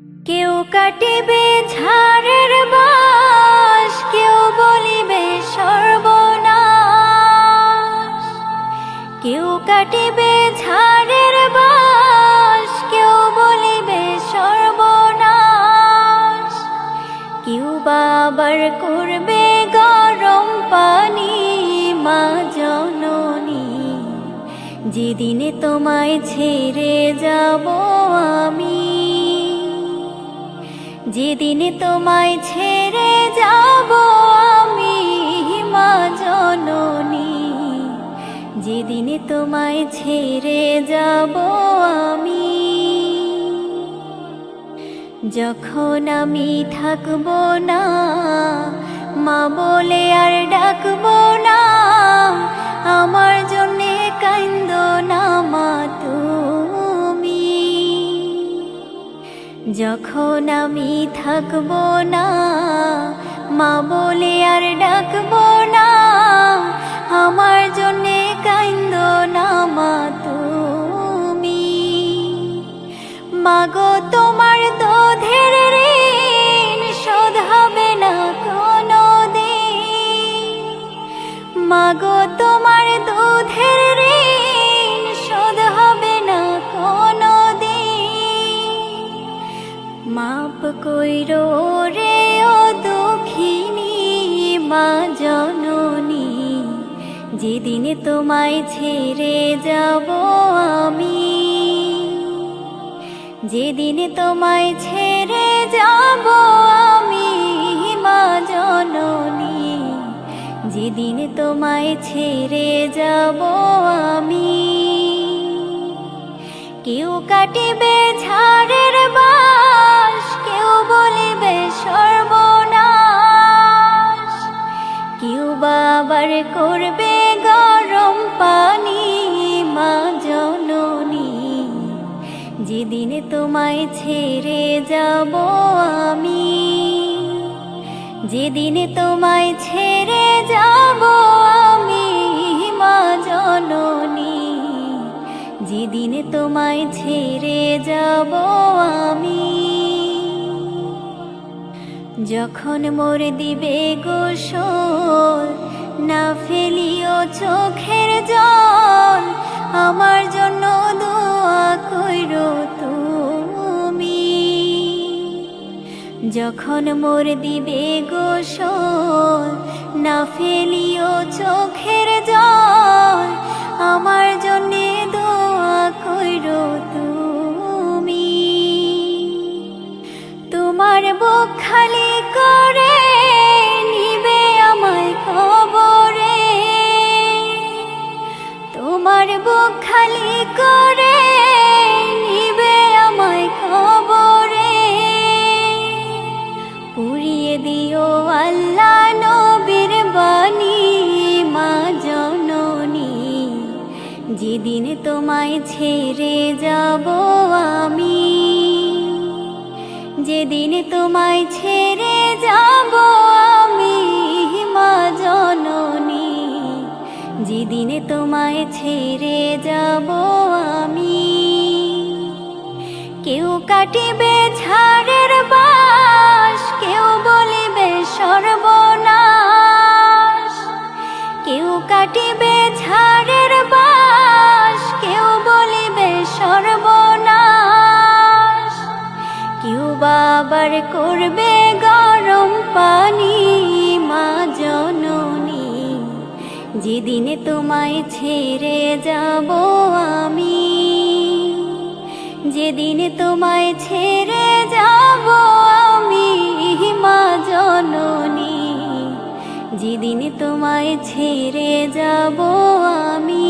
কেউ কাটিবে ঝাড়ের বাঁশ, কেউ বলিবে সর্বনাশ। কেউ কাটিবে ঝাড়ের বাঁশ, কেউ বলিবে সর্বনাশ। কেউ বা আবার করবে গরম পানি। মা জননী, যেদিনে তোমায় ছেড়ে যাব আমি, যেদিনে তোমায় ছেড়ে যাব আমি, মা জননী, যেদিনে তোমায় ছেড়ে যাব আমি। যখন আমি থাকব না, মা বলে আর ডাকব না, আমার জন্যে কান্দো না মা তুমি। যখন আমি থাকব না, মা বলে আর ডাকব না, আমার জন্যে কান্দো না মা তুমি। মাগো তোমার দুধের ঋণ শোধ হবে না কোনো দিন। মাগো তোমার দুধের ঋণ শোধ হবে না কোনো দিন। মাপ কইরো রে ও দুঃখিনী মা জননী, যেদিনে তোমায় ছেড়ে যাব আমি, যেদিনে তোমায় ছেড়ে যাব আমি, মা জননী, যেদিনে তোমায় ছেড়ে যাব আমি। কেউ কাটিবে ঝাড়ের বাঁশ, কেউ বলিবে সর্বনাশ। কেউ বা আবার করবে গরম পানি। মা জননী, যেদিনে তোমায় ছেড়ে যাব আমি, যেদিনে তোমায় ছেড়ে যাব আমি, মা জননী, যেদিনে তোমায় ছেড়ে যাব আমি। যখন মোর দিবে গোসল, না ফেলিও চোখের জল, আমার জন্য দোয়া কইরো তুমি। যখন মোর দিবে গোসল, না ফেলিও চোখের জল, আমার জন্য দোয়া কইরো তুমি। তোমার বুক খালি করে নিবে আমায় কবরে, তোমার বুক খালি করে নিবে আমায় কবরে। পুড়িয়ে দিও আল্লাহ নবীর বাণী মা জননী, যেদিনে তোমায় ছেড়ে যাব আমি, যেদিনে তোমায় ছেড়ে যাব আমি, মা জননী, যেদিনে তোমায় ছেড়ে যাব আমি। কেউ কাটিবে ঝাড়ের বাঁশ, কেউ বলিবে সর্বনাশ। কেউ কাটিবে ঝাড়ের বাঁশ, কেউ বলিবে সর্বনাশ। কেউ বা আবার করবে গরম পানি। মা জননী, যেদিনে তোমায় ছেড়ে যাব আমি, যেদিনে তোমায় ছেড়ে যাব আমি, মা জননী, যেদিনে তোমায় ছেড়ে যাব আমি।